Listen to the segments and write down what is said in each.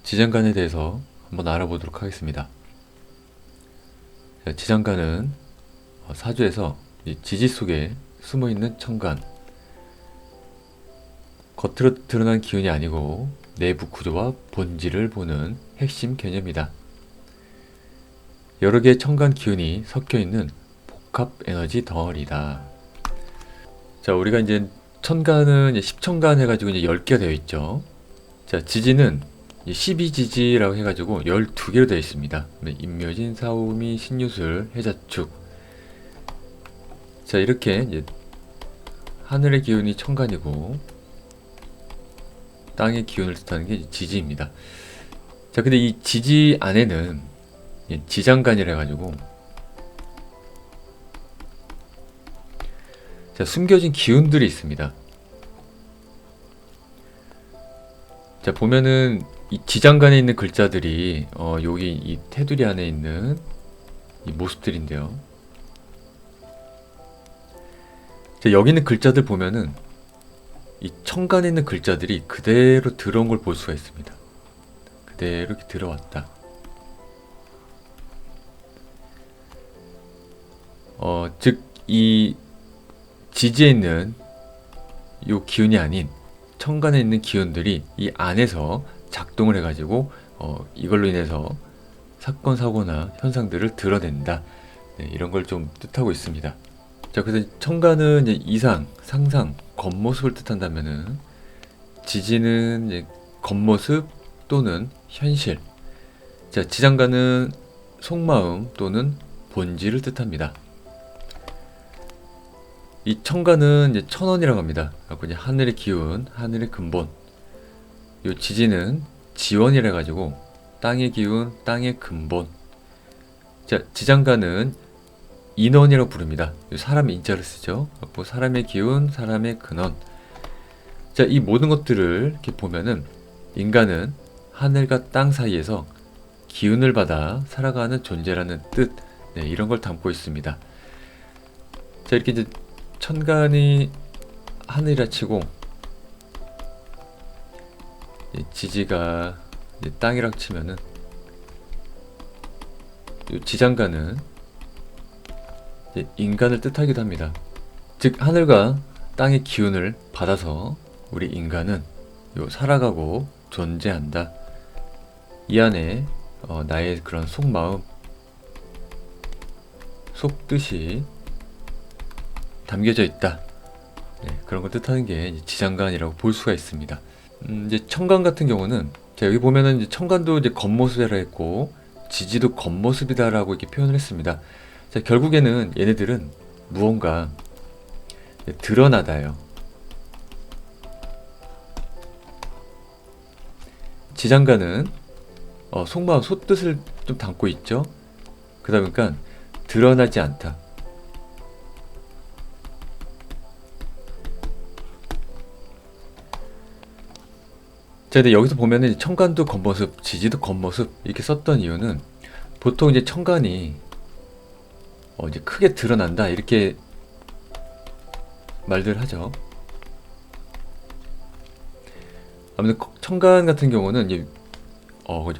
지장간에 대해서 한번 알아보도록 하겠습니다. 자, 지장간은 사주에서 이 지지 속에 숨어있는 천간, 겉으로 드러난 기운이 아니고 내부 구조와 본질을 보는 핵심 개념이다. 여러 개의 천간 기운이 섞여있는 복합 에너지 덩어리다. 자, 우리가 이제 천간은 이제 10천간 해가지고 이제 10개가 되어 있죠. 자, 지지는 12지지라고 해가지고 12개로 되어 있습니다. 임묘진, 사오미, 신유술, 해자축. 자, 이렇게 이제 하늘의 기운이 천간이고 땅의 기운을 뜻하는 게 지지입니다. 자, 근데 이 지지 안에는 지장간이라 해가지고 자, 숨겨진 기운들이 있습니다. 자, 보면은 이 지장간에 있는 글자들이 여기 이 테두리 안에 있는 이 모습들인데요. 자, 여기 있는 글자들 보면은 이 천간에 있는 글자들이 그대로 들어온 걸 볼 수가 있습니다. 그대로 이렇게 들어왔다. 즉 이 지지에 있는 요 기운이 아닌 천간에 있는 기운들이 이 안에서 작동을 해가지고 이걸로 인해서 사건 사고나 현상들을 드러낸다. 네, 이런 걸 좀 뜻하고 있습니다. 자, 그래서 천간은 이제 이상, 상상, 겉모습을 뜻한다면은 지지는 이제 겉모습 또는 현실. 자, 지장간은 속마음 또는 본질을 뜻합니다. 이 천간은 이제 천원이라고 합니다. 그래서 이제 하늘의 기운, 하늘의 근본. 요 지지는 지원이라 가지고 땅의 기운, 땅의 근본. 자, 지장간은 인원이라고 부릅니다. 사람 인자를 쓰죠. 그리고 사람의 기운, 사람의 근원. 자, 이 모든 것들을 이렇게 보면은 인간은 하늘과 땅 사이에서 기운을 받아 살아가는 존재라는 뜻. 네, 이런 걸 담고 있습니다. 자, 이렇게 이제 천간이 하늘이라 치고 지지가 땅이라 치면은 이 지장간은 인간을 뜻하기도 합니다. 즉 하늘과 땅의 기운을 받아서 우리 인간은 살아가고 존재한다. 이 안에 나의 그런 속마음, 속뜻이 담겨져 있다. 네, 그런 걸 뜻하는 게 지장간이라고 볼 수가 있습니다. 이제 천간 같은 경우는 자, 여기 보면은 이제 천간도 이제 겉모습이라 했고 지지도 겉모습이다라고 이렇게 표현을 했습니다. 자, 결국에는 얘네들은 무언가 드러나다요. 지장간은 속마음, 속뜻을 좀 담고 있죠. 그러다 보니까 드러나지 않다. 자, 근데 여기서 보면은 천간도 겉모습, 지지도 겉모습 이렇게 썼던 이유는 보통 이제 천간이 이제 크게 드러난다 이렇게 말들 하죠. 아무튼 천간 같은 경우는 이제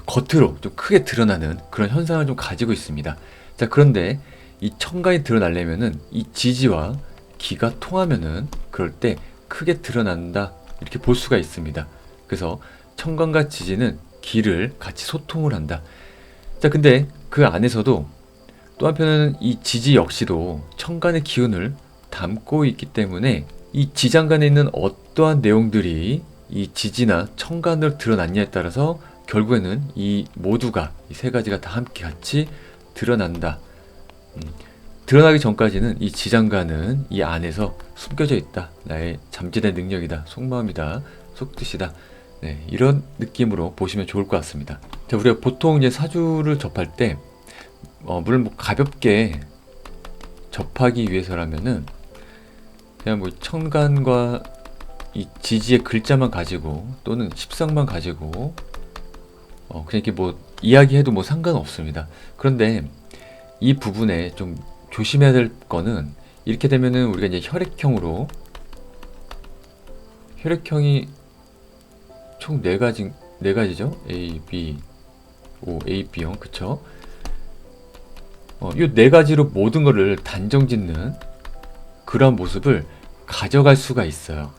겉으로 좀 크게 드러나는 그런 현상을 좀 가지고 있습니다. 자, 그런데 이 천간이 드러나려면은 이 지지와 기가 통하면은 그럴 때 크게 드러난다 이렇게 볼 수가 있습니다. 그래서 천간과 지지는 기를 같이 소통을 한다. 자, 근데 그 안에서도 또 한편은 이 지지 역시도 천간의 기운을 담고 있기 때문에 이 지장간에 있는 어떠한 내용들이 이 지지나 천간으로 드러났냐에 따라서 결국에는 이 모두가 이 세 가지가 다 함께 같이 드러난다. 드러나기 전까지는 이 지장간은 이 안에서 숨겨져 있다. 나의 잠재된 능력이다. 속마음이다. 속뜻이다. 네, 이런 느낌으로 보시면 좋을 것 같습니다. 자, 우리가 보통 이제 사주를 접할 때 물론 뭐 가볍게 접하기 위해서라면은 그냥 뭐 천간과 이 지지의 글자만 가지고 또는 십상만 가지고 그냥 이렇게 뭐 이야기해도 뭐 상관없습니다. 그런데 이 부분에 좀 조심해야 될 거는 이렇게 되면은 우리가 이제 혈액형이 총 4가지 네 가지죠. A, B, O, A, B형, 그쵸? 이 네 가지로 모든 거를 단정 짓는 그런 모습을 가져갈 수가 있어요.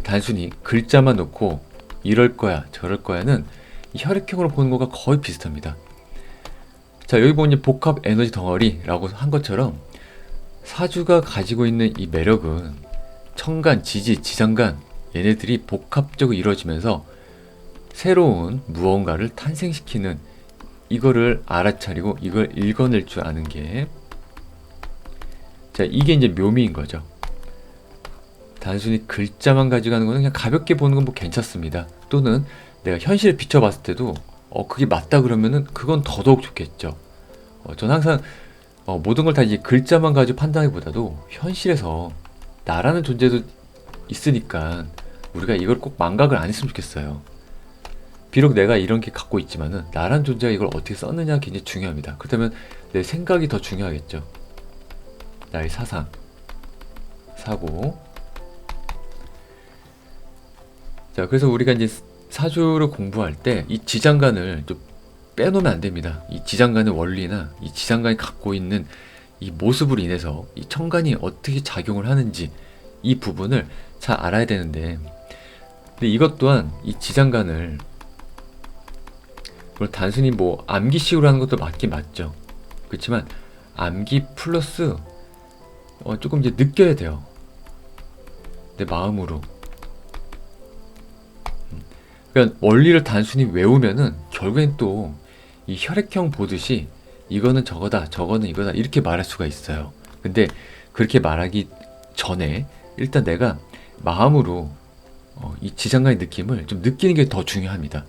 단순히 글자만 놓고 이럴 거야, 저럴 거야는 이 혈액형으로 보는 거가 거의 비슷합니다. 자, 여기 보면 복합 에너지 덩어리라고 한 것처럼 사주가 가지고 있는 이 매력은 천간, 지지, 지장간 얘네들이 복합적으로 이루어지면서 새로운 무언가를 탄생시키는, 이거를 알아차리고 이걸 읽어낼 줄 아는 게, 자, 이게 이제 묘미인 거죠. 단순히 글자만 가져가는 거는 그냥 가볍게 보는 건 뭐 괜찮습니다. 또는 내가 현실에 비춰봤을 때도 그게 맞다 그러면은 그건 더더욱 좋겠죠. 저는 항상 모든 걸 다 이제 글자만 가지고 판단하기보다도 현실에서 나라는 존재도 있으니까 우리가 이걸 꼭 망각을 안 했으면 좋겠어요. 비록 내가 이런 게 갖고 있지만은 나라는 존재가 이걸 어떻게 썼느냐가 굉장히 중요합니다. 그렇다면 내 생각이 더 중요하겠죠. 나의 사상, 사고. 자, 그래서 우리가 이제 사주를 공부할 때 이 지장간을 좀 빼놓으면 안 됩니다. 이 지장간의 원리나 이 지장간이 갖고 있는 이 모습으로 인해서 이 천간이 어떻게 작용을 하는지 이 부분을 잘 알아야 되는데, 근데 이것 또한 이 지장간을 물론 단순히 뭐 암기식으로 하는 것도 맞긴 맞죠. 그렇지만 암기 플러스 조금 이제 느껴야 돼요. 내 마음으로. 그러니까 원리를 단순히 외우면은 결국엔 또 이 혈액형 보듯이 이거는 저거다, 저거는 이거다 이렇게 말할 수가 있어요. 근데 그렇게 말하기 전에 일단 내가 마음으로 이 지장간의 느낌을 좀 느끼는 게 더 중요합니다.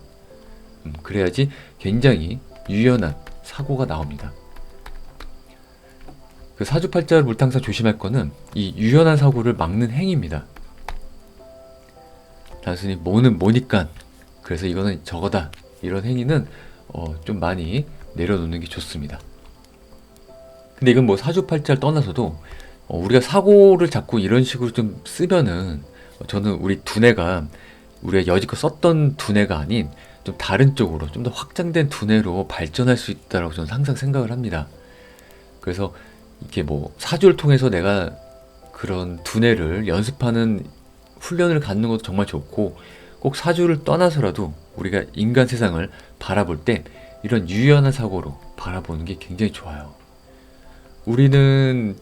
그래야지 굉장히 유연한 사고가 나옵니다. 그 사주팔자를 볼 때 항상 조심할 거는 이 유연한 사고를 막는 행위입니다. 단순히 뭐는 뭐니까 그래서 이거는 저거다 이런 행위는 좀 많이 내려놓는 게 좋습니다. 근데 이건 뭐 사주팔자를 떠나서도 우리가 사고를 자꾸 이런 식으로 좀 쓰면은 저는 우리 두뇌가 우리가 여지껏 썼던 두뇌가 아닌 좀 다른 쪽으로 좀 더 확장된 두뇌로 발전할 수 있다고 저는 항상 생각을 합니다. 그래서 이렇게 뭐 사주를 통해서 내가 그런 두뇌를 연습하는 훈련을 갖는 것도 정말 좋고, 꼭 사주를 떠나서라도 우리가 인간 세상을 바라볼 때 이런 유연한 사고로 바라보는 게 굉장히 좋아요. 우리는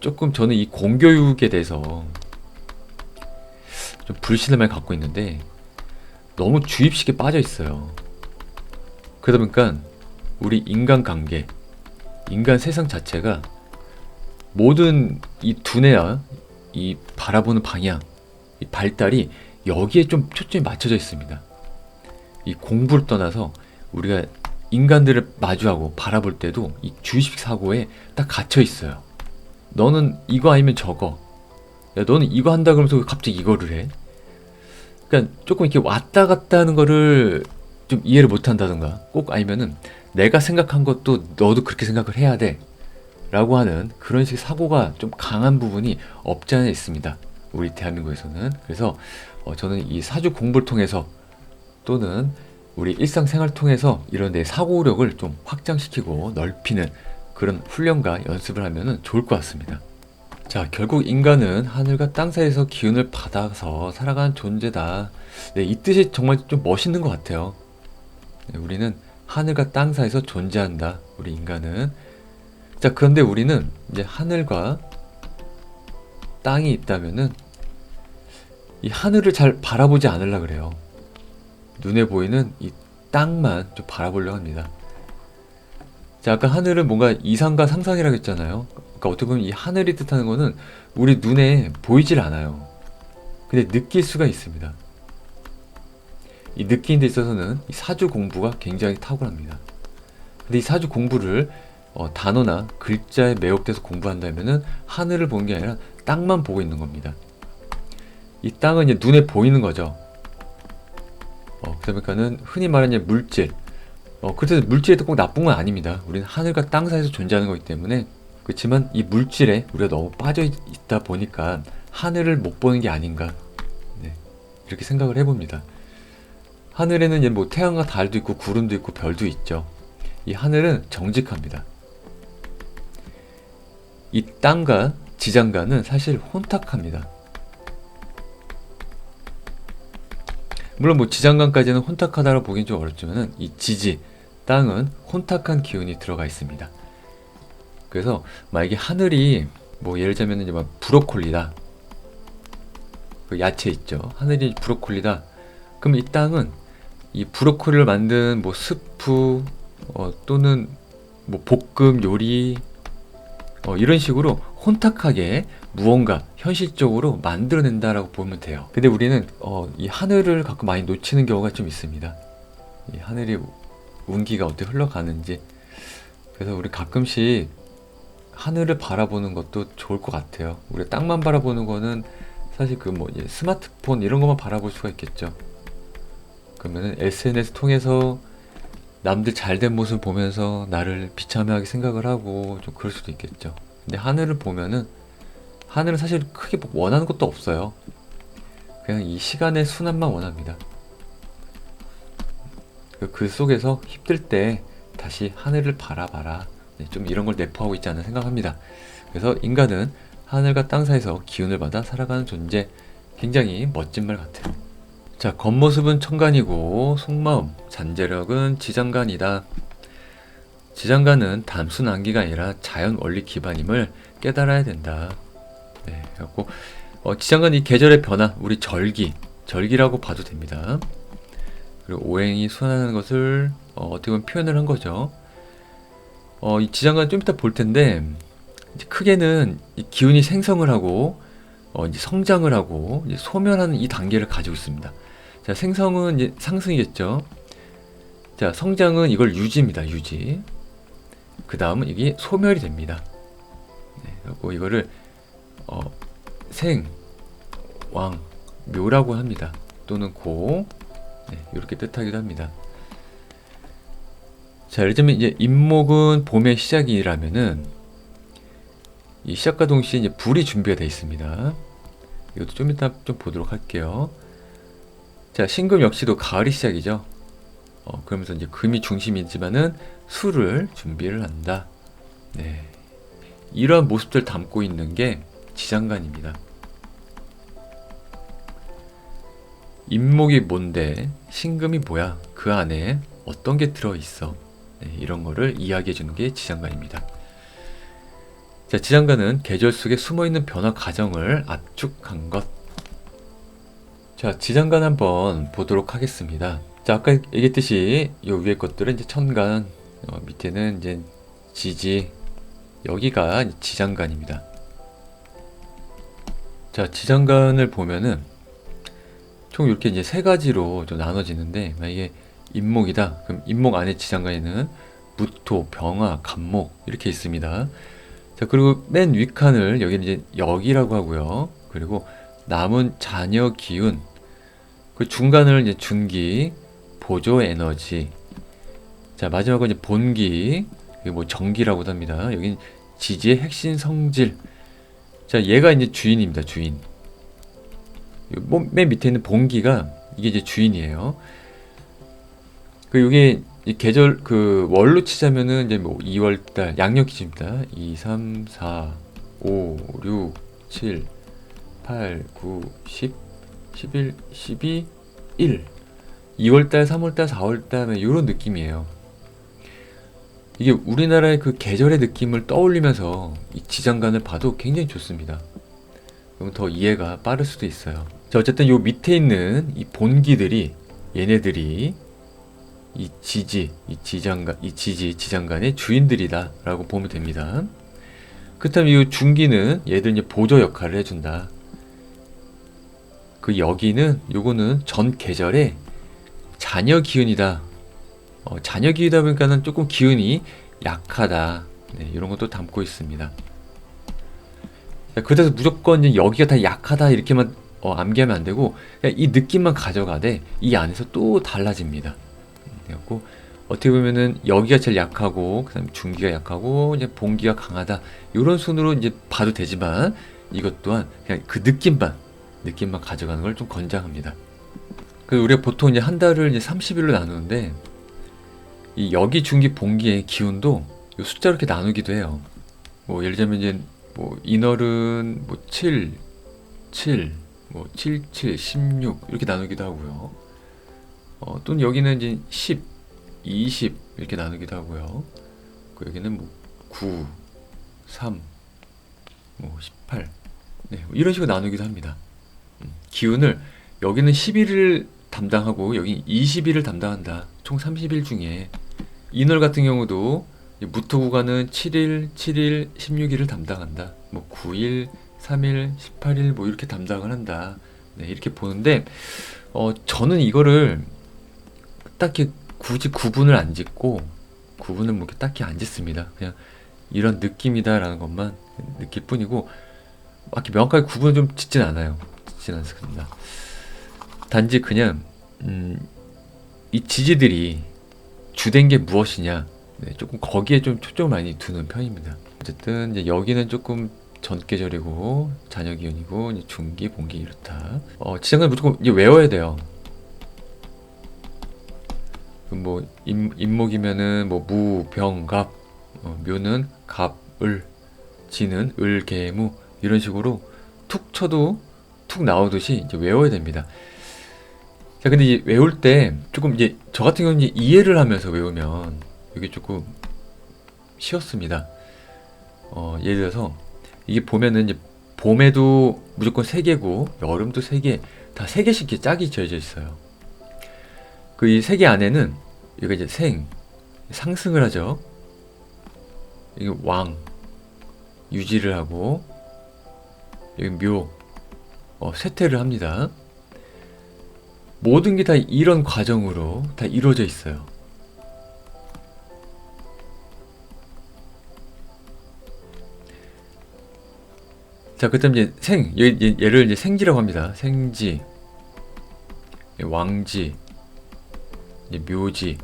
조금, 저는 이 공교육에 대해서 좀 불신을 많이 갖고 있는데 너무 주입식에 빠져 있어요. 그러다 보니까 우리 인간 관계, 인간 세상 자체가 모든 이 두뇌와 이 바라보는 방향, 이 발달이 여기에 좀 초점이 맞춰져 있습니다. 이 공부를 떠나서 우리가 인간들을 마주하고 바라볼 때도 이 주입식 사고에 딱 갇혀 있어요. 너는 이거 아니면 저거. 야, 너는 이거 한다 그러면서 왜 갑자기 이거를 해? 그러니까 조금 이렇게 왔다 갔다 하는 거를 좀 이해를 못 한다든가, 꼭 아니면은 내가 생각한 것도 너도 그렇게 생각을 해야 돼 라고 하는 그런 식의 사고가 좀 강한 부분이 없지 않아 있습니다. 우리 대한민국에서는. 그래서 저는 이 사주 공부를 통해서 또는 우리 일상생활을 통해서 이런 내 사고력을 좀 확장시키고 넓히는 그런 훈련과 연습을 하면 좋을 것 같습니다. 자, 결국 인간은 하늘과 땅 사이에서 기운을 받아서 살아가는 존재다. 네, 이 뜻이 정말 좀 멋있는 것 같아요. 네, 우리는 하늘과 땅 사이에서 존재한다. 우리 인간은. 자, 그런데 우리는 이제 하늘과 땅이 있다면은 이 하늘을 잘 바라보지 않으려 그래요. 눈에 보이는 이 땅만 좀 바라보려고 합니다. 자, 아까 하늘은 뭔가 이상과 상상이라고 했잖아요. 그러니까 어떻게 보면 이 하늘이 뜻하는 거는 우리 눈에 보이질 않아요. 근데 느낄 수가 있습니다. 이 느끼는 데 있어서는 이 사주 공부가 굉장히 탁월합니다. 근데 이 사주 공부를 단어나 글자에 매혹돼서 공부한다면은 하늘을 보는 게 아니라 땅만 보고 있는 겁니다. 이 땅은 이제 눈에 보이는 거죠. 그러니까는 흔히 말하는 물질. 그래서 물질이 꼭 나쁜 건 아닙니다. 우리는 하늘과 땅 사이에서 존재하는 거기 때문에. 그렇지만 이 물질에 우리가 너무 빠져 있다 보니까 하늘을 못 보는 게 아닌가. 네, 이렇게 생각을 해봅니다. 하늘에는 이제 뭐 태양과 달도 있고 구름도 있고 별도 있죠. 이 하늘은 정직합니다. 이 땅과 지장간은 사실 혼탁합니다. 물론 뭐 지장간까지는 혼탁하다고 보긴 좀 어렵지만은 이 지지, 땅은 혼탁한 기운이 들어가 있습니다. 그래서 만약에 하늘이 뭐 예를 들자면 이제 막 브로콜리다. 그 야채 있죠. 하늘이 브로콜리다. 그럼 이 땅은 이 브로콜리를 만든 뭐 스프 또는 뭐 볶음 요리 이런 식으로 혼탁하게 무언가 현실적으로 만들어낸다라고 보면 돼요. 근데 우리는 이 하늘을 가끔 많이 놓치는 경우가 좀 있습니다. 이 하늘이 운기가 어떻게 흘러가는지. 그래서 우리 가끔씩 하늘을 바라보는 것도 좋을 것 같아요. 우리 땅만 바라보는 거는 사실 그 뭐 스마트폰 이런 것만 바라볼 수가 있겠죠. 그러면은 SNS 통해서 남들 잘된 모습을 보면서 나를 비참하게 생각을 하고 좀 그럴 수도 있겠죠. 근데 하늘을 보면은 하늘은 사실 크게 뭐 원하는 것도 없어요. 그냥 이 시간의 순환만 원합니다. 그 속에서 힘들 때 다시 하늘을 바라봐라. 좀 이런 걸 내포하고 있지 않나 생각합니다. 그래서 인간은 하늘과 땅 사이에서 기운을 받아 살아가는 존재. 굉장히 멋진 말 같아요. 자, 겉모습은 천간이고 속마음, 잔재력은 지장간이다. 지장간은 단순 암기가 아니라 자연 원리 기반임을 깨달아야 된다. 네, 그래갖고 지장간 이 계절의 변화, 우리 절기라고 봐도 됩니다. 그리고 오행이 순환하는 것을 어떻게 보면 표현을 한 거죠. 이 지장간 좀 이따 볼 텐데 이제 크게는 이 기운이 생성을 하고 이제 성장을 하고 이제 소멸하는 이 단계를 가지고 있습니다. 자, 생성은 이제 상승이겠죠. 자, 성장은 이걸 유지입니다. 유지. 그 다음은 이게 소멸이 됩니다. 네, 그리고 이거를 생, 왕, 묘라고 합니다. 또는 고, 네, 이렇게 뜻하기도 합니다. 자, 예를 들면 이제 임목은 봄의 시작이라면은 이 시작과 동시에 이제 불이 준비가 되어 있습니다. 이것도 좀 이따 좀 보도록 할게요. 자, 신금 역시도 가을이 시작이죠. 그러면서 이제 금이 중심이지만은 술을 준비를 한다. 네. 이러한 모습들 담고 있는 게 지장간입니다. 임목이 뭔데, 신금이 뭐야, 그 안에 어떤 게 들어있어. 네, 이런 거를 이야기해 주는 게 지장간입니다. 자, 지장간은 계절 속에 숨어있는 변화 과정을 압축한 것. 자, 지장간 한번 보도록 하겠습니다. 자, 아까 얘기했듯이 요 위에 것들은 이제 천간, 밑에는 이제 지지, 여기가 이제 지장간입니다. 자, 지장간을 보면은 총 이렇게 이제 세 가지로 좀 나눠지는데, 만약에 임목이다. 그럼 임목 안에 지장간에는 무토, 병화, 간목 이렇게 있습니다. 자, 그리고 맨 윗칸을 여기는 이제 역이라고 하고요. 그리고 남은 잔여 기운, 그 중간을 이제 준기, 보조 에너지. 자, 마지막은 이제 본기, 이게 뭐 정기라고도 합니다. 여긴 지지의 핵심 성질. 자, 얘가 이제 주인입니다. 주인. 맨 밑에 있는 본기가 이게 이제 주인이에요. 그 요게 이 계절 그 월로 치자면은 이제 뭐 2월달 양력 기준입니다. 2, 3, 4, 5, 6, 7, 8, 9, 10, 11, 12, 1. 2월달, 3월달, 4월달 이런 느낌이에요. 이게 우리나라의 그 계절의 느낌을 떠올리면서 이 지장간을 봐도 굉장히 좋습니다. 그럼 더 이해가 빠를 수도 있어요. 자, 어쨌든 요 밑에 있는 이 본기들이 얘네들이 이 지지, 지장간의 주인들이다 라고 보면 됩니다. 그렇다면 이 중기는 얘들 이제 보조 역할을 해준다. 그 여기는 요거는 전 계절의 잔여 기운이다. 잔여 기운이다 보니까는 조금 기운이 약하다. 네, 이런 것도 담고 있습니다. 그래서 무조건 이제 여기가 다 약하다 이렇게만 암기하면 안 되고 그냥 이 느낌만 가져가되 이 안에서 또 달라집니다. 그래갖고 어떻게 보면은 여기가 제일 약하고 그다음에 중기가 약하고 이제 본기가 강하다 이런 순으로 이제 봐도 되지만 이것 또한 그냥 그 느낌만 가져가는 걸 좀 권장합니다. 그 우리가 보통 이제 한 달을 이제 30일로 나누는데 이 여기 중기 봉기의 기운도 이 숫자로 이렇게 나누기도 해요. 뭐 예를 들면 이제 뭐 인월은 뭐 7, 7, 뭐 7, 7, 16 이렇게 나누기도 하고요. 또는 여기는 이제 10, 20 이렇게 나누기도 하고요. 그 여기는 뭐 9, 3, 뭐 18, 네, 뭐 이런 식으로 나누기도 합니다. 기운을 여기는 11을 담당하고 여기 20일을 담당한다. 총 30일 중에 인월 같은 경우도 무토 구간은 7일, 7일, 16일을 담당한다. 뭐 9일, 3일, 18일 뭐 이렇게 담당을 한다. 네, 이렇게 보는데 저는 이거를 딱히 굳이 구분을 안 짓고 구분을 뭐 이렇게 딱히 안 짓습니다. 그냥 이런 느낌이다라는 것만 느낄 뿐이고 막 이렇게 명확하게 구분을 좀 짓진 않아요. 짓진 않습니다. 단지 그냥 이 지지들이 주된 게 무엇이냐, 네, 조금 거기에 좀 초점을 많이 두는 편입니다. 어쨌든 이제 여기는 조금 전계절이고 잔여기운이고 이제 중기, 봉기 이렇다. 지장은 무조건 이제 외워야 돼요. 뭐 임목이면은 뭐 무, 병, 갑, 묘는 갑, 을, 지는 을, 개, 무 이런 식으로 툭 쳐도 툭 나오듯이 이제 외워야 됩니다. 자, 근데 이제 외울 때 조금 이제 저 같은 경우는 이제 이해를 하면서 외우면 이게 조금 쉬웠습니다. 예를 들어서 이게 보면은 이제 봄에도 무조건 3개고 여름도 3개, 다 3개씩 이렇게 짝이 지어져 있어요. 그 이 3개 안에는 여기가 이제 상승을 하죠. 이게 왕, 유지를 하고 여기 묘, 쇠퇴를 합니다. 모든 게 다 이런 과정으로 다 이루어져 있어요. 자, 그다음 이제 얘를 이제 생지라고 합니다. 생지, 왕지, 이제 묘지.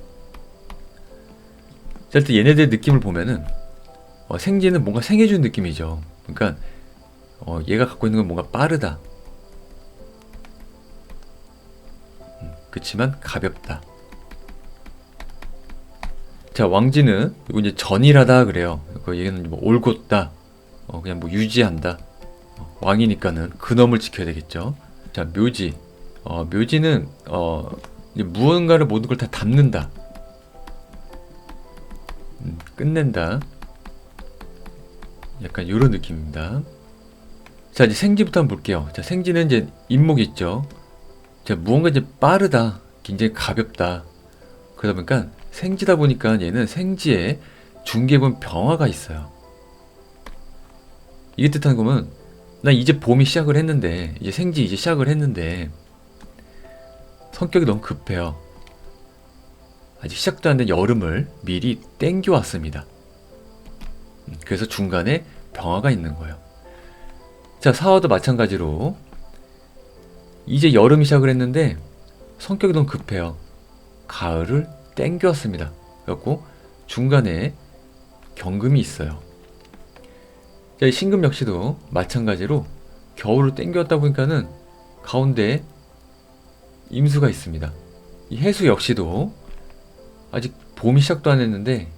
자, 일단 얘네들 느낌을 보면은 생지는 뭔가 생해주는 느낌이죠. 그러니까 얘가 갖고 있는 건 뭔가 빠르다. 그치만 가볍다. 자, 왕지는 이거 이제 전일하다 그래요. 얘는 뭐 올곧다. 그냥 뭐 유지한다. 왕이니까는 근엄을 지켜야 되겠죠. 자, 묘지. 묘지는 이제 무언가를 모든 걸 다 담는다. 끝낸다. 약간 이런 느낌입니다. 자, 이제 생지부터 한번 볼게요. 자, 생지는 이제 임목이 있죠. 자, 무언가 이제 빠르다, 굉장히 가볍다. 그러다 보니까 생지다 보니까 얘는 생지에 중계본 병화가 있어요. 이게 뜻하는 거면 나 이제 봄이 시작을 했는데 이제 생지 이제 시작을 했는데 성격이 너무 급해요. 아직 시작도 안 된 여름을 미리 땡겨왔습니다. 그래서 중간에 병화가 있는 거예요. 자, 사화도 마찬가지로 이제 여름이 시작을 했는데 성격이 너무 급해요. 가을을 땡겨왔습니다. 그래갖고 중간에 경금이 있어요. 자, 이 신금 역시도 마찬가지로 겨울을 땡겨왔다 보니까는 가운데 임수가 있습니다. 이 해수 역시도 아직 봄이 시작도 안 했는데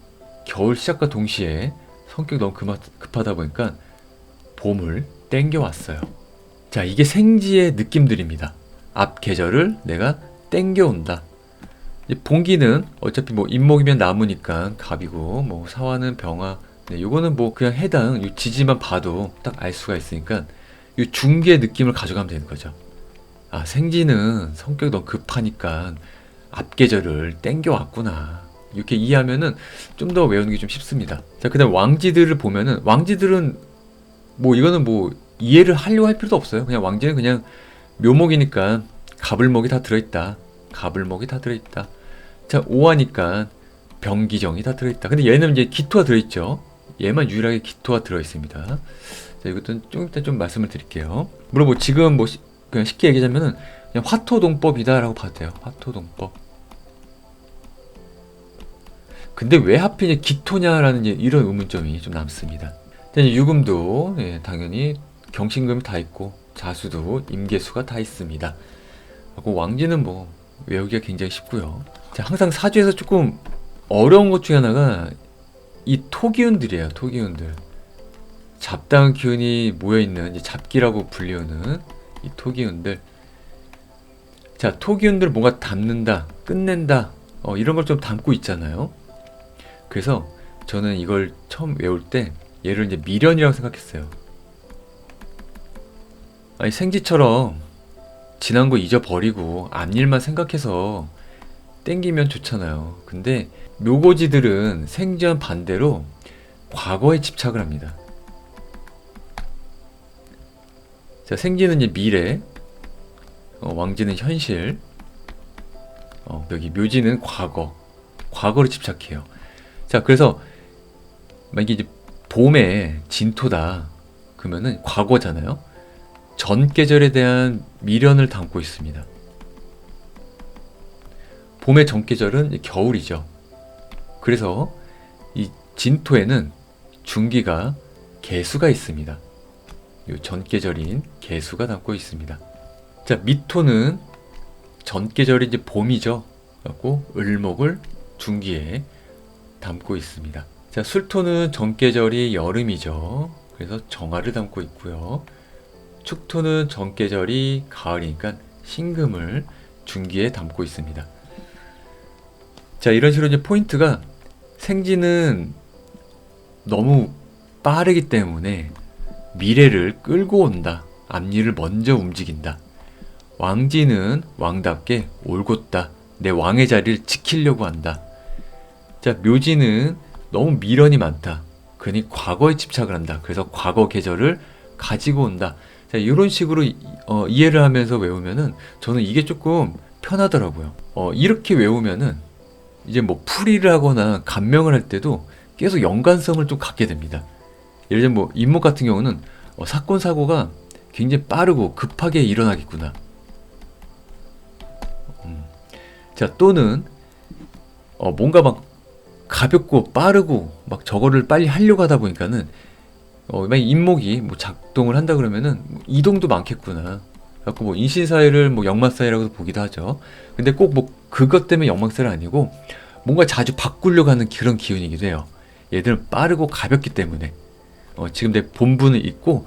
겨울 시작과 동시에 성격이 너무 급하다 보니까 봄을 땡겨왔어요. 자, 이게 생지의 느낌들입니다. 앞 계절을 내가 땡겨온다. 봉기는 어차피 뭐 임목이면 나무니까 갑이고 뭐 사화는 병화. 네, 요거는 뭐 그냥 해당 요 지지만 봐도 딱 알 수가 있으니까 요 중기의 느낌을 가져가면 되는 거죠. 아, 생지는 성격이 너무 급하니까 앞 계절을 땡겨왔구나. 이렇게 이해하면은 좀 더 외우는 게 좀 쉽습니다. 자, 그다음 왕지들을 보면은 왕지들은 뭐 이거는 뭐 이해를 하려고 할 필요도 없어요. 그냥 왕지는 그냥 묘목이니까 가불목이 다 들어있다. 가불목이 다 들어있다. 자, 오화니까 병기정이 다 들어있다. 근데 얘는 이제 기토가 들어있죠. 얘만 유일하게 기토가 들어있습니다. 자, 이것도 좀 이따 좀 말씀을 드릴게요. 물론 뭐 지금 뭐 그냥 쉽게 얘기하자면은 그냥 화토동법이다라고 봐도 돼요. 화토동법. 근데 왜 하필 이제 기토냐라는 이런 의문점이 좀 남습니다. 이제 유금도 당연히 경신금이 다 있고 자수도 임계수가 다 있습니다. 그 왕지는 뭐 외우기가 굉장히 쉽고요. 자, 항상 사주에서 조금 어려운 것 중에 하나가 이 토기운들이에요. 토기운들. 잡다한 기운이 모여있는 이제 잡기라고 불리우는 이 토기운들. 자, 토기운들 뭔가 담는다, 끝낸다, 이런 걸 좀 담고 있잖아요. 그래서 저는 이걸 처음 외울 때 얘를 이제 미련이라고 생각했어요. 아니, 생지처럼 지난 거 잊어버리고 앞일만 생각해서 땡기면 좋잖아요. 근데 묘고지들은 생지와는 반대로 과거에 집착을 합니다. 자, 생지는 이제 미래, 왕지는 현실, 여기 묘지는 과거, 과거로 집착해요. 자, 그래서 만약에 이제 봄에 진토다 그러면은 과거잖아요. 전 계절에 대한 미련을 담고 있습니다. 봄의 전 계절은 겨울이죠. 그래서 이 진토에는 중기가 개수가 있습니다. 이 전 계절인 개수가 담고 있습니다. 자, 미토는 전 계절이 이제 봄이죠. 그래갖고 을목을 중기에 담고 있습니다. 자, 술토는 전 계절이 여름이죠. 그래서 정화를 담고 있고요. 축토는 전 계절이 가을이니까 신금을 중기에 담고 있습니다. 자, 이런 식으로 이제 포인트가 생지는 너무 빠르기 때문에 미래를 끌고 온다. 앞일을 먼저 움직인다. 왕지는 왕답게 올곧다. 내 왕의 자리를 지키려고 한다. 자, 묘지는 너무 미련이 많다. 그러니 과거에 집착을 한다. 그래서 과거 계절을 가지고 온다. 자, 이런 식으로 이해를 하면서 외우면은 저는 이게 조금 편하더라고요. 이렇게 외우면은 이제 뭐 풀이를 하거나 감명을 할 때도 계속 연관성을 좀 갖게 됩니다. 예를 들면 뭐 인목 같은 경우는 사건 사고가 굉장히 빠르고 급하게 일어나겠구나. 자, 또는 뭔가 막 가볍고 빠르고 막 저거를 빨리 하려고 하다 보니까는 만약 인목이 뭐 작동을 한다 그러면은 이동도 많겠구나. 그래갖고 뭐 인신사회를 뭐 역마사회라고도 보기도 하죠. 근데 꼭 뭐 그것 때문에 역마사회는 아니고 뭔가 자주 바꾸려고 하는 그런 기운이기도 해요. 얘들은 빠르고 가볍기 때문에 지금 내 본분은 있고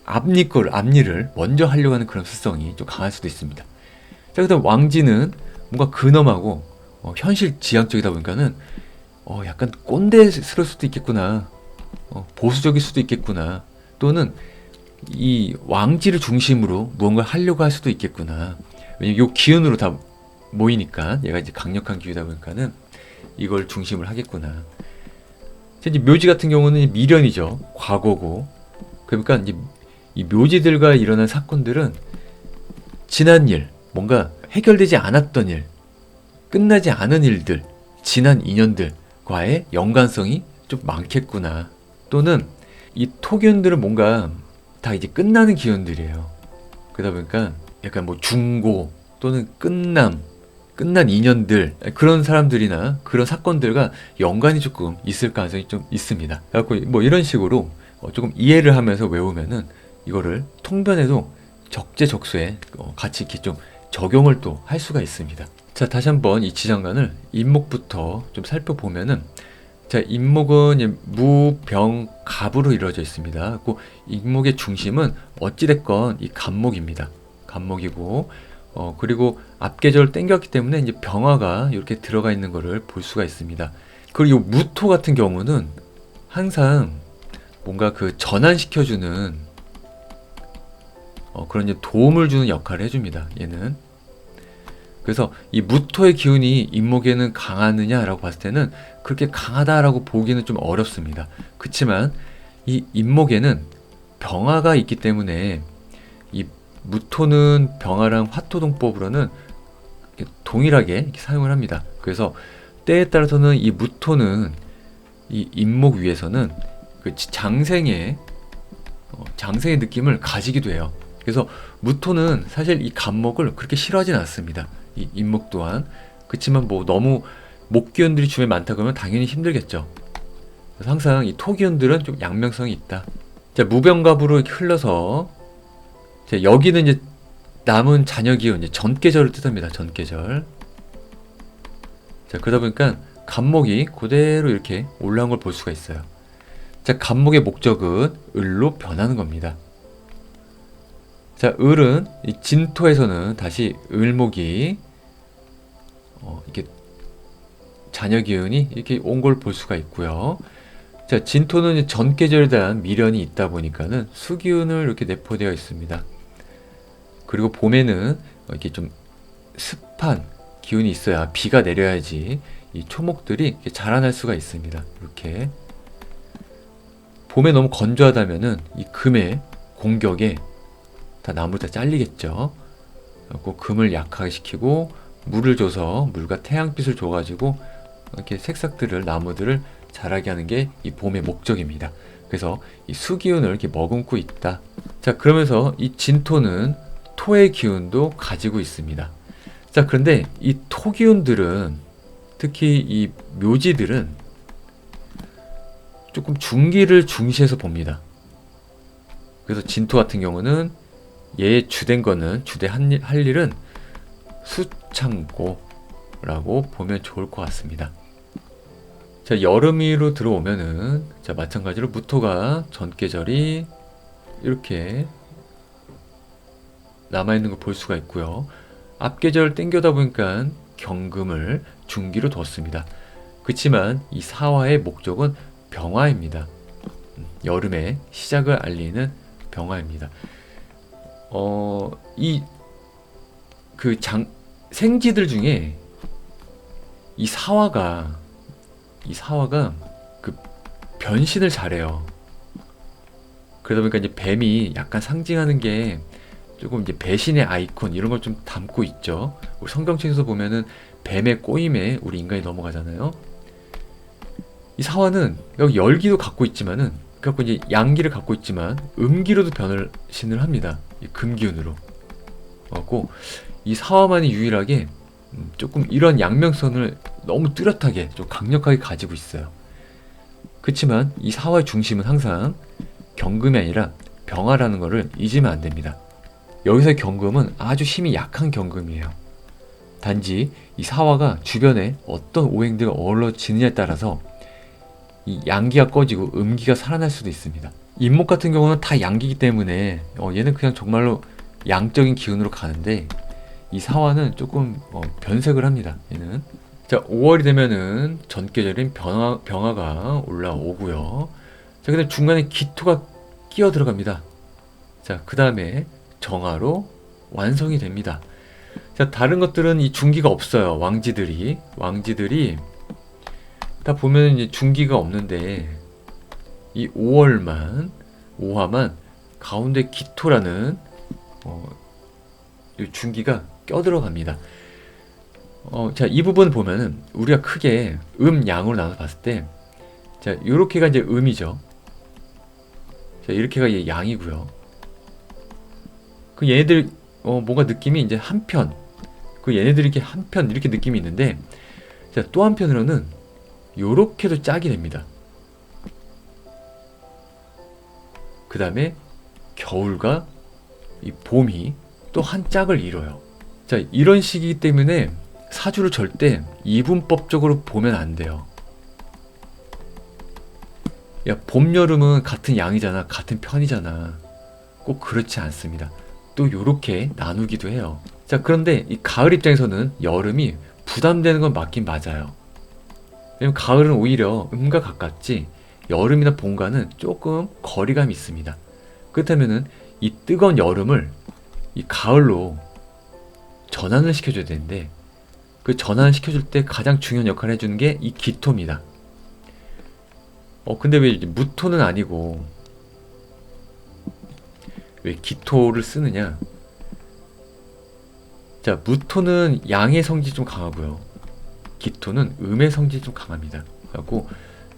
앞일을 먼저 하려고 하는 그런 습성이 좀 강할 수도 있습니다. 자, 그다음 왕지는 뭔가 근엄하고 현실 지향적이다 보니까는 약간 꼰대스러울 수도 있겠구나. 보수적일 수도 있겠구나. 또는 이 왕지를 중심으로 무언가를 하려고 할 수도 있겠구나. 왜냐면 요 기운으로 다 모이니까 얘가 이제 강력한 기운이다 보니까는 이걸 중심을 하겠구나. 이제 묘지 같은 경우는 미련이죠. 과거고. 그러니까 이제 이 묘지들과 일어난 사건들은 지난 일, 뭔가 해결되지 않았던 일, 끝나지 않은 일들, 지난 인연들과의 연관성이 좀 많겠구나. 또는 이 토기운들은 뭔가 다 이제 끝나는 기운들이에요. 그러다 보니까 약간 뭐 중고 또는 끝난 인연들, 그런 사람들이나 그런 사건들과 연관이 조금 있을 가능성이 좀 있습니다. 그래갖고 뭐 이런 식으로 조금 이해를 하면서 외우면은 이거를 통변에도 적재적소에 같이 이렇게 좀 적용을 또 할 수가 있습니다. 자, 다시 한번 이 지장간을 인목부터 좀 살펴보면은, 자, 인목은 무병갑으로 이루어져 있습니다. 그 인목의 중심은 어찌됐건 이 간목입니다. 간목이고, 그리고 앞계절 땡겼기 때문에 이제 병화가 이렇게 들어가 있는 것을 볼 수가 있습니다. 그리고 이 무토 같은 경우는 항상 뭔가 그 전환시켜주는 그런 이제 도움을 주는 역할을 해줍니다. 얘는. 그래서 이 무토의 기운이 인목에는 강하느냐라고 봤을 때는 그렇게 강하다라고 보기는 좀 어렵습니다. 그렇지만 이 인목에는 병화가 있기 때문에 이 무토는 병화랑 화토동법으로는 동일하게 이렇게 사용을 합니다. 그래서 때에 따라서는 이 무토는 이 인목 위에서는 그 장생의 느낌을 가지기도 해요. 그래서 무토는 사실 이 간목을 그렇게 싫어하진 않습니다. 이 인목 또한. 그렇지만 뭐 너무 목기운들이 주변에 많다 그러면 당연히 힘들겠죠. 그래서 항상 이 토기운들은 좀 양면성이 있다. 자, 무병갑으로 이렇게 흘러서, 자, 여기는 이제 남은 잔여 기운, 이제 전계절을 뜻합니다. 전계절. 자, 그러다 보니까 간목이 그대로 이렇게 올라온 걸 볼 수가 있어요. 자, 간목의 목적은 을로 변하는 겁니다. 자, 을은 이 진토에서는 다시 을목이 이렇게 잔여 기운이 이렇게 온 걸 볼 수가 있고요. 자, 진토는 전계절에 대한 미련이 있다 보니까는 수기운을 이렇게 내포되어 있습니다. 그리고 봄에는 이렇게 좀 습한 기운이 있어야 비가 내려야지 이 초목들이 이렇게 자라날 수가 있습니다. 이렇게 봄에 너무 건조하다면은 이 금의 공격에 다 나무 다 잘리겠죠. 그리고 금을 약하게 시키고 물을 줘서 물과 태양빛을 줘가지고 이렇게 색싹들을 나무들을 자라게 하는 게 이 봄의 목적입니다. 그래서 이 수기운을 이렇게 머금고 있다. 자, 그러면서 이 진토는 토의 기운도 가지고 있습니다. 자, 그런데 이 토기운들은 특히 이 묘지들은 조금 중기를 중시해서 봅니다. 그래서 진토 같은 경우는 얘의 주된 거는 할 일은 수창고라고 보면 좋을 것 같습니다. 자, 여름이로 들어오면은 자, 마찬가지로 무토가 전계절이 이렇게 남아있는 걸 볼 수가 있고요. 앞계절 땡겨다 보니까 경금을 중기로 뒀습니다. 그렇지만 이 사화의 목적은 병화입니다. 여름의 시작을 알리는 병화입니다. 생지들 중에 이 사화가 그 변신을 잘해요. 그러다 보니까 이제 뱀이 약간 상징하는 게 조금 이제 배신의 아이콘 이런 걸 좀 담고 있죠. 우리 성경책에서 보면은 뱀의 꼬임에 우리 인간이 넘어가잖아요. 이 사화는 여기 열기도 갖고 있지만은 그래갖고 이제 양기를 갖고 있지만 음기로도 변신을 합니다. 이 금기운으로. 그래갖고 이 사화만이 유일하게 조금 이런 양면성을 너무 뚜렷하게 좀 강력하게 가지고 있어요. 그렇지만 이 사화의 중심은 항상 경금이 아니라 병화라는 것을 잊으면 안 됩니다. 여기서의 경금은 아주 힘이 약한 경금이에요. 단지 이 사화가 주변에 어떤 오행들이 어우러지느냐에 따라서 이 양기가 꺼지고 음기가 살아날 수도 있습니다. 인목 같은 경우는 다 양기이기 때문에 얘는 그냥 정말로 양적인 기운으로 가는데 이 사화는 조금 변색을 합니다. 얘는. 자, 5월이 되면은 전계절인 병화가 올라오고요. 자, 근데 중간에 기토가 끼어 들어갑니다. 자, 그 다음에 정화로 완성이 됩니다. 자, 다른 것들은 이 중기가 없어요. 왕지들이 다 보면 이제 중기가 없는데 이 5화만 가운데 기토라는 이 중기가 껴들어갑니다. 자, 이 부분 보면은 우리가 크게 양으로 나눠 봤을 때, 자, 요렇게가 이제 음이죠. 자, 이렇게가 얘 양이고요. 그 얘네들 뭔가 느낌이 이제 한편, 그 얘네들이 이렇게 한편 이렇게 느낌이 있는데, 자, 또 한편으로는 요렇게도 짝이 됩니다. 그 다음에 겨울과 이 봄이 또 한 짝을 이뤄요. 자, 이런 식이기 때문에 사주를 절대 이분법적으로 보면 안 돼요. 야, 봄, 여름은 같은 양이잖아, 같은 편이잖아. 꼭 그렇지 않습니다. 또 요렇게 나누기도 해요. 자, 그런데 이 가을 입장에서는 여름이 부담되는 건 맞긴 맞아요. 왜냐면 가을은 오히려 음과 가깝지 여름이나 봄과는 조금 거리감이 있습니다. 그렇다면은 이 뜨거운 여름을 이 가을로 전환을 시켜줘야 되는데, 그 전환을 시켜줄 때 가장 중요한 역할을 해주는 게 이 기토입니다. 근데 왜 무토는 아니고 왜 기토를 쓰느냐? 자, 무토는 양의 성질이 좀 강하고요. 기토는 음의 성질이 좀 강합니다. 그래갖고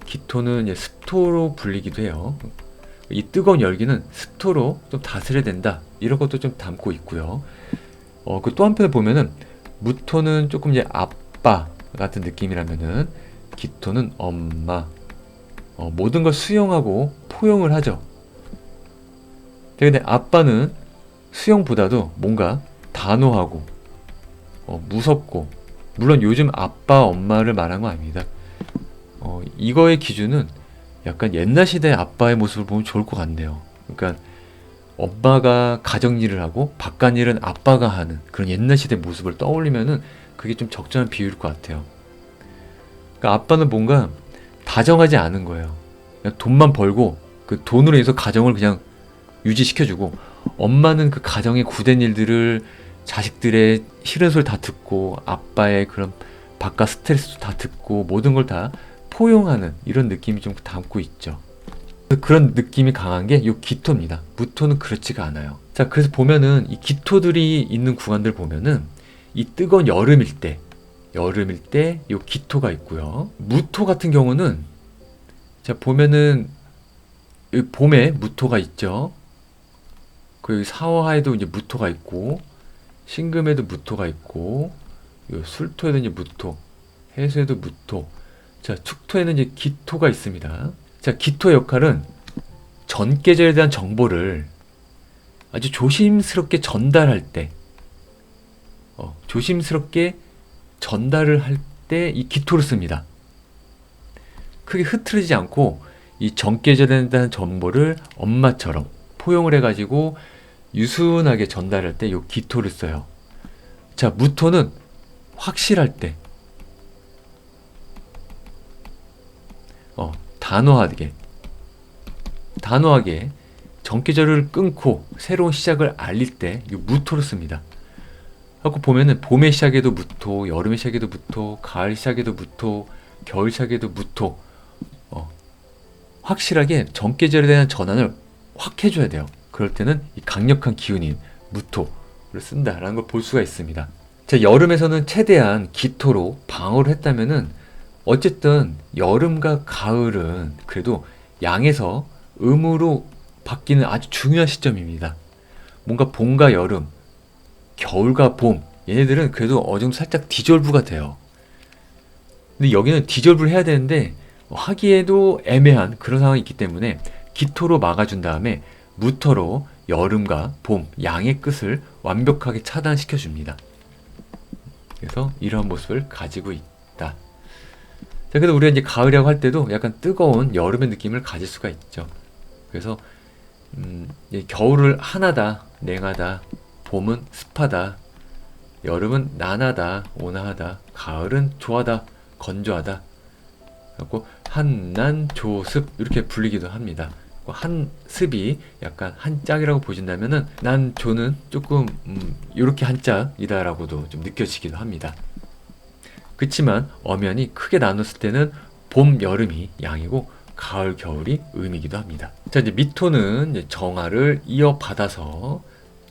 기토는 이제 습토로 불리기도 해요. 이 뜨거운 열기는 습토로 좀 다스려야 된다. 이런 것도 좀 담고 있고요. 그 또 한편에 보면은 무토는 조금 이제 아빠 같은 느낌이라면은 기토는 엄마. 모든 걸 수용하고 포용을 하죠. 근데 아빠는 수용보다도 뭔가 단호하고 무섭고, 물론 요즘 아빠 엄마를 말한 거 아닙니다. 이거의 기준은 약간 옛날 시대의 아빠의 모습을 보면 좋을 것 같네요. 그러니까 엄마가 가정일을 하고 바깥일은 아빠가 하는 그런 옛날 시대 모습을 떠올리면은 그게 좀 적절한 비유일 것 같아요. 그러니까 아빠는 뭔가 다정하지 않은 거예요. 그냥 돈만 벌고 그 돈으로 인해서 가정을 그냥 유지시켜주고, 엄마는 그 가정의 굳은 일들을, 자식들의 싫은 소리 다 듣고 아빠의 그런 바깥 스트레스도 다 듣고 모든 걸 다 포용하는 이런 느낌이 좀 담고 있죠. 그런 느낌이 강한 게 이 기토입니다. 무토는 그렇지가 않아요. 자, 그래서 보면은 이 기토들이 있는 구간들 보면은 이 뜨거운 여름일 때 이 기토가 있고요. 무토 같은 경우는 자 보면은 이 봄에 무토가 있죠. 그 사화에도 이제 무토가 있고, 신금에도 무토가 있고, 요 술토에도 이제 무토, 해수에도 무토. 자, 축토에는 이제 기토가 있습니다. 자, 기토의 역할은 전계절에 대한 정보를 아주 조심스럽게 전달할 때, 조심스럽게 전달을 할 때 이 기토를 씁니다. 크게 흐트러지지 않고 이 전계절에 대한 정보를 엄마처럼 포용을 해가지고 유순하게 전달할 때 이 기토를 써요. 자, 무토는 확실할 때, 단호하게 전계절을 끊고 새로운 시작을 알릴 때 이 무토를 씁니다. 하고 보면은 봄의 시작에도 무토, 여름의 시작에도 무토, 가을 시작에도 무토, 겨울 시작에도 무토. 확실하게 전계절에 대한 전환을 확 해줘야 돼요. 그럴 때는 이 강력한 기운인 무토를 쓴다라는 걸 볼 수가 있습니다. 자, 여름에서는 최대한 기토로 방어를 했다면은 어쨌든 여름과 가을은 그래도 양에서 음으로 바뀌는 아주 중요한 시점입니다. 뭔가 봄과 여름, 겨울과 봄, 얘네들은 그래도 어느 정도 살짝 디졸브가 돼요. 근데 여기는 디졸브를 해야 되는데 하기에도 애매한 그런 상황이 있기 때문에 기토로 막아준 다음에 무토로 여름과 봄, 양의 끝을 완벽하게 차단시켜 줍니다. 그래서 이런 모습을 가지고 있다. 자, 그래서 우리가 이제 가을이라고 할 때도 약간 뜨거운 여름의 느낌을 가질 수가 있죠. 그래서 겨울을 한하다, 냉하다, 봄은 습하다, 여름은 난하다, 온화하다, 가을은 조하다, 건조하다. 그리고 한난, 조습 이렇게 불리기도 합니다. 한습이 약간 한짝이라고 보신다면은 난조는 조금 이렇게 한짝이다라고도 좀 느껴지기도 합니다. 그렇지만 엄연히 크게 나눴을 때는 봄, 여름이 양이고 가을, 겨울이 음이기도 합니다. 자, 이제 미토는 이제 정화를 이어받아서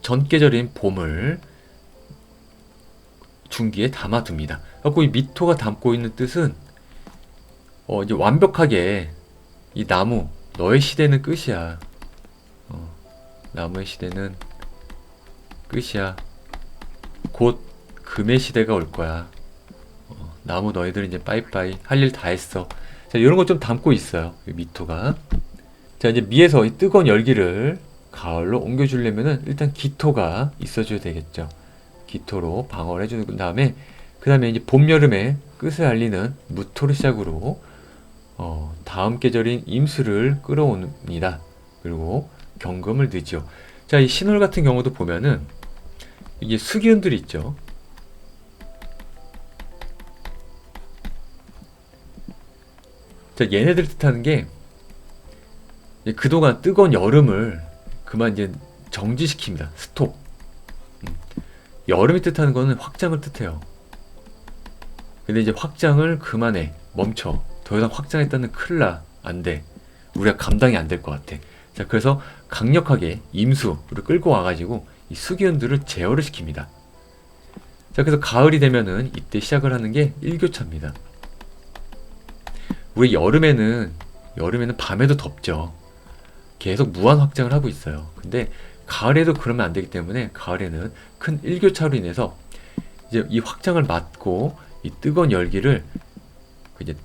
전계절인 봄을 중기에 담아둡니다. 그리고 이 미토가 담고 있는 뜻은 이제 완벽하게 이 나무, 너의 시대는 끝이야. 나무의 시대는 끝이야. 곧 금의 시대가 올 거야. 나무 너희들 이제 빠이빠이 할 일 다 했어. 자, 이런 거 좀 담고 있어요. 이 미토가. 자, 이제 미에서 이 뜨거운 열기를 가을로 옮겨주려면은 일단 기토가 있어줘야 되겠죠. 기토로 방어를 해주는 다음에 그 다음에 이제 봄, 여름의 끝을 알리는 무토를 시작으로 다음 계절인 임수를 끌어옵니다. 그리고 경금을 넣죠. 자, 이 신월 같은 경우도 보면은 이게 수기운들이 있죠. 자, 얘네들 뜻하는 게 그동안 뜨거운 여름을 그만 이제 정지시킵니다. 스톱. 여름이 뜻하는 거는 확장을 뜻해요. 근데 이제 확장을 그만해. 멈춰. 더 이상 확장했다는 큰일 나. 안 돼. 우리가 감당이 안 될 것 같아. 자, 그래서 강력하게 임수를 끌고 와가지고 이 수기운들을 제어를 시킵니다. 자, 그래서 가을이 되면은 이때 시작을 하는 게 일교차입니다. 우리 여름에는 밤에도 덥죠. 계속 무한 확장을 하고 있어요. 근데 가을에도 그러면 안 되기 때문에 가을에는 큰 일교차로 인해서 이제 이 확장을 막고 이 뜨거운 열기를 이제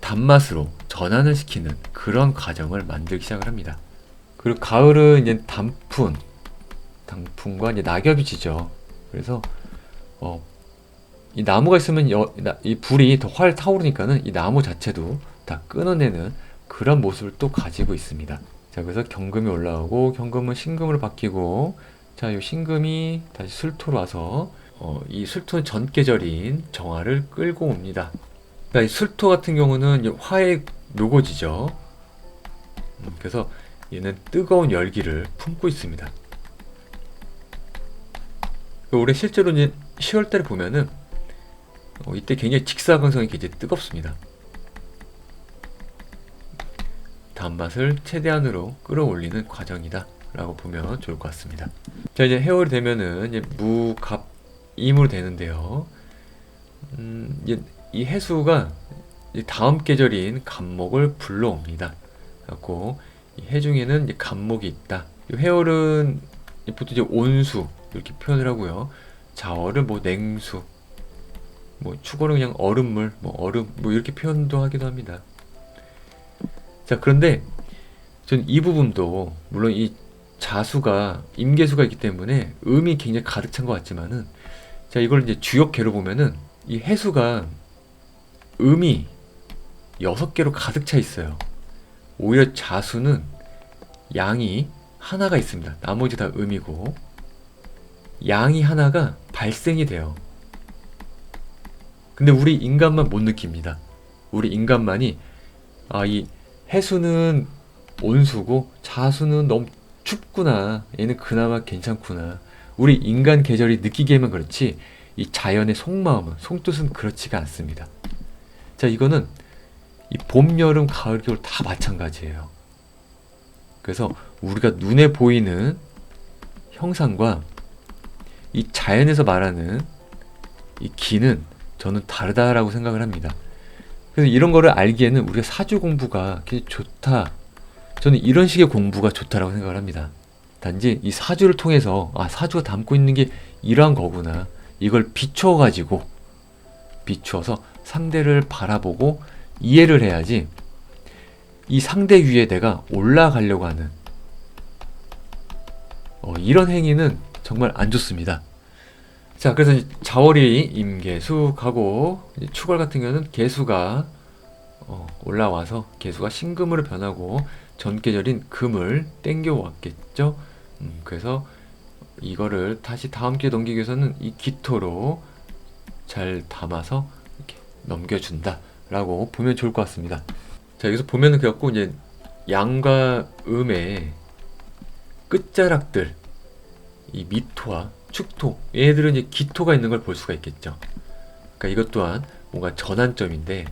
단맛으로 전환을 시키는 그런 과정을 만들기 시작을 합니다. 그리고 가을은 이제 단풍과 이제 낙엽이 지죠. 그래서 이 나무가 있으면 이 불이 더 활 타오르니까는 이 나무 자체도 다 끊어내는 그런 모습을 또 가지고 있습니다. 자, 그래서 경금이 올라오고 경금은 신금으로 바뀌고, 자, 이 신금이 다시 술토로 와서 이 술토는 전계절인 정화를 끌고 옵니다. 그러니까 이 술토 같은 경우는 화의 묘고지죠. 그래서 얘는 뜨거운 열기를 품고 있습니다. 올해 실제로 이제 10월달에 보면은 이때 굉장히 직사광선이 굉장히 뜨겁습니다. 단맛을 최대한으로 끌어올리는 과정이다 라고 보면 좋을 것 같습니다. 자, 이제 해월이 되면은 이제 무갑임으로 되는데요. 이제 이 해수가 이제 다음 계절인 갑목을 불러옵니다. 그래갖고 이 해 중에는 이제 갑목이 있다. 이 해월은 보통 이제 온수 이렇게 표현을 하고요. 자월은 뭐 냉수, 뭐 축월은 그냥 얼음물, 뭐 얼음, 뭐 이렇게 표현도 하기도 합니다. 자, 그런데 전 이 부분도 물론 이 자수가 임계수가 있기 때문에 음이 굉장히 가득 찬 것 같지만은, 자, 이걸 이제 주역계로 보면은 이 해수가 음이 6개로 가득 차 있어요. 오히려 자수는 양이 하나가 있습니다. 나머지 다 음이고, 양이 하나가 발생이 돼요. 근데 우리 인간만 못 느낍니다. 우리 인간만이 이 해수는 온수고 자수는 너무 춥구나, 얘는 그나마 괜찮구나, 우리 인간 계절이 느끼기에만 그렇지 이 자연의 속마음은, 속뜻은 그렇지가 않습니다. 자, 이거는 이 봄, 여름, 가을, 겨울 다 마찬가지예요. 그래서 우리가 눈에 보이는 형상과 이 자연에서 말하는 이 기는 저는 다르다라고 생각을 합니다. 그래서 이런 거를 알기에는 우리가 사주 공부가 굉장히 좋다, 저는 이런 식의 공부가 좋다라고 생각을 합니다. 단지 이 사주를 통해서 사주가 담고 있는 게 이러한 거구나, 이걸 비추어서 상대를 바라보고 이해를 해야지 이 상대 위에 내가 올라가려고 하는 이런 행위는 정말 안 좋습니다. 자, 그래서 이제 자월이 임계수 가고, 이제 축월 같은 경우는 계수가 올라와서 계수가 신금으로 변하고 전계절인 금을 땡겨왔겠죠. 그래서 이거를 다시 다음 기회에 넘기기 위해서는 이 기토로 잘 담아서 이렇게 넘겨준다 라고 보면 좋을 것 같습니다. 자, 여기서 보면은 그래갖고 이제 양과 음의 끝자락들, 이 미토와 축토, 얘들은 이제 기토가 있는 걸 볼 수가 있겠죠. 그러니까 이것 또한 뭔가 전환점인데,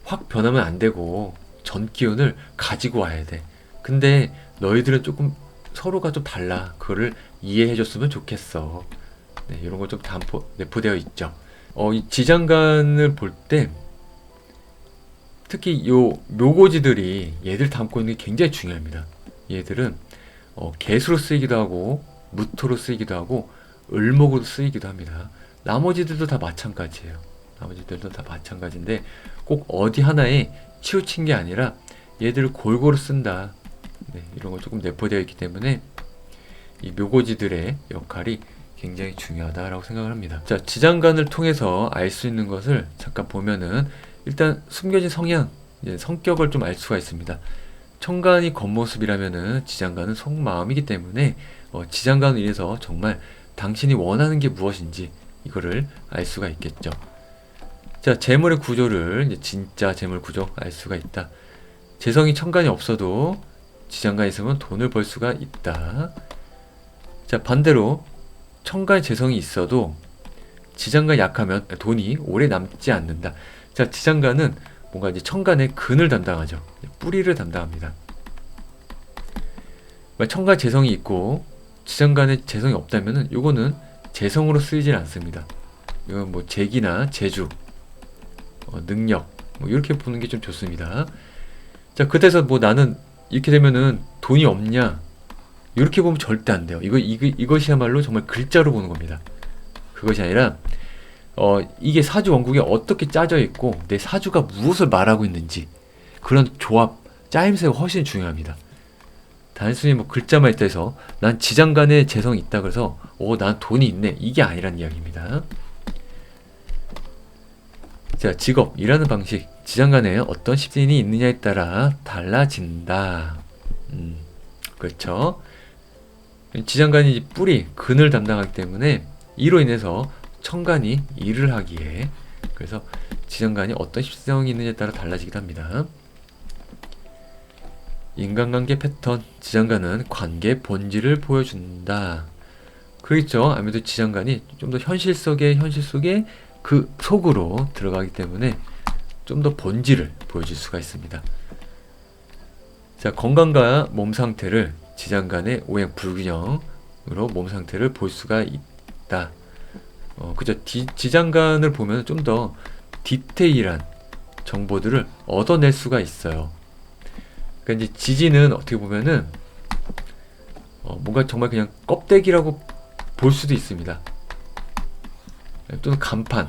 확 변하면 안 되고 전 기운을 가지고 와야 돼. 근데 너희들은 조금 서로가 좀 달라. 그거를 이해해줬으면 좋겠어. 네, 이런 거 좀 내포되어 있죠. 이 지장간을 볼 때 특히 요 묘고지들이 얘들 담고 있는 게 굉장히 중요합니다. 얘들은 개수로 쓰이기도 하고 무토로 쓰이기도 하고 을목으로 쓰이기도 합니다. 나머지들도 다 마찬가지예요. 나머지들도 다 마찬가지인데 꼭 어디 하나에 치우친 게 아니라 얘들을 골고루 쓴다. 네, 이런 거 조금 내포되어 있기 때문에 이 묘고지들의 역할이 굉장히 중요하다라고 생각을 합니다. 자, 지장간을 통해서 알 수 있는 것을 잠깐 보면은, 일단 숨겨진 성향, 성격을 좀 알 수가 있습니다. 천간이 겉모습이라면은 지장간은 속마음이기 때문에 지장간을 인해서 정말 당신이 원하는 게 무엇인지 이거를 알 수가 있겠죠. 자, 재물의 구조를, 이제 진짜 재물 구조 알 수가 있다. 재성이 천간이 없어도 지장간이 있으면 돈을 벌 수가 있다. 자, 반대로 천간에 재성이 있어도 지장간이 약하면 돈이 오래 남지 않는다. 자, 지장간은 뭔가 이제 천간의 근을 담당하죠. 뿌리를 담당합니다. 천간 재성이 있고 지장간에 재성이 없다면은 요거는 재성으로 쓰이질 않습니다. 이건 뭐 재기나 재주, 능력, 뭐 이렇게 보는 게 좀 좋습니다. 자, 그때서 뭐 나는 이렇게 되면은 돈이 없냐, 이렇게 보면 절대 안 돼요. 이것이야말로 정말 글자로 보는 겁니다. 그것이 아니라 이게 사주 원국에 어떻게 짜져 있고 내 사주가 무엇을 말하고 있는지, 그런 조합, 짜임새가 훨씬 중요합니다. 단순히 뭐 글자만 있다 해서 난 지장간에 재성이 있다 그래서 난 돈이 있네, 이게 아니란 이야기입니다. 자, 직업, 일하는 방식, 지장간에 어떤 십진이 있느냐에 따라 달라진다. 그렇죠. 지장간이 뿌리, 근을 담당하기 때문에 이로 인해서 천간이 일을 하기에, 그래서 지장간이 어떤 십성이 있느냐에 따라 달라지기도 합니다. 인간관계 패턴, 지장간은 관계 본질을 보여준다. 그렇죠. 아무래도 지장간이 좀 더 현실 속에 그 속으로 들어가기 때문에 좀 더 본질을 보여줄 수가 있습니다. 자, 건강과 몸 상태를 지장간의 오행 불균형으로 몸 상태를 볼 수가 있다. 그죠. 지장간을 보면 좀 더 디테일한 정보들을 얻어낼 수가 있어요. 그러니까 이제 지지는 어떻게 보면은 뭔가 정말 그냥 껍데기라고 볼 수도 있습니다. 또는 간판.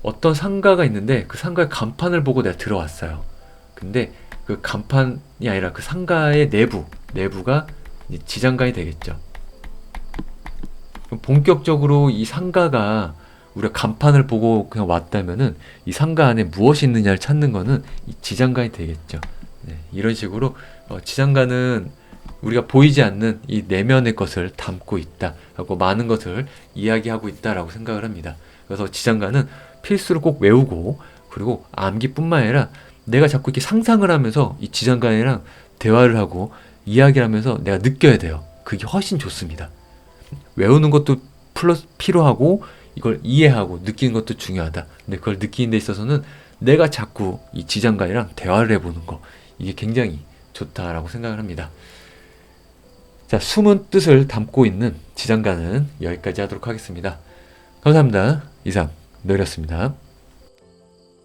어떤 상가가 있는데 그 상가의 간판을 보고 내가 들어왔어요. 근데 그 간판이 아니라 그 상가의 내부가 이제 지장간이 되겠죠. 그럼 본격적으로 이 상가가 우리가 간판을 보고 그냥 왔다면은 이 상가 안에 무엇이 있느냐를 찾는 거는 이 지장간이 되겠죠. 네, 이런 식으로 지장간은 우리가 보이지 않는 이 내면의 것을 담고 있다 하고 많은 것을 이야기하고 있다라고 생각을 합니다. 그래서 지장간은 필수로 꼭 외우고, 그리고 암기뿐만 아니라 내가 자꾸 이렇게 상상을 하면서 이 지장간이랑 대화를 하고 이야기를 하면서 내가 느껴야 돼요. 그게 훨씬 좋습니다. 외우는 것도 필요하고 이걸 이해하고 느끼는 것도 중요하다. 근데 그걸 느끼는 데 있어서는 내가 자꾸 이 지장간이랑 대화를 해보는 거, 이게 굉장히 좋다라고 생각을 합니다. 자, 숨은 뜻을 담고 있는 지장간은 여기까지 하도록 하겠습니다. 감사합니다. 이상 노이였습니다.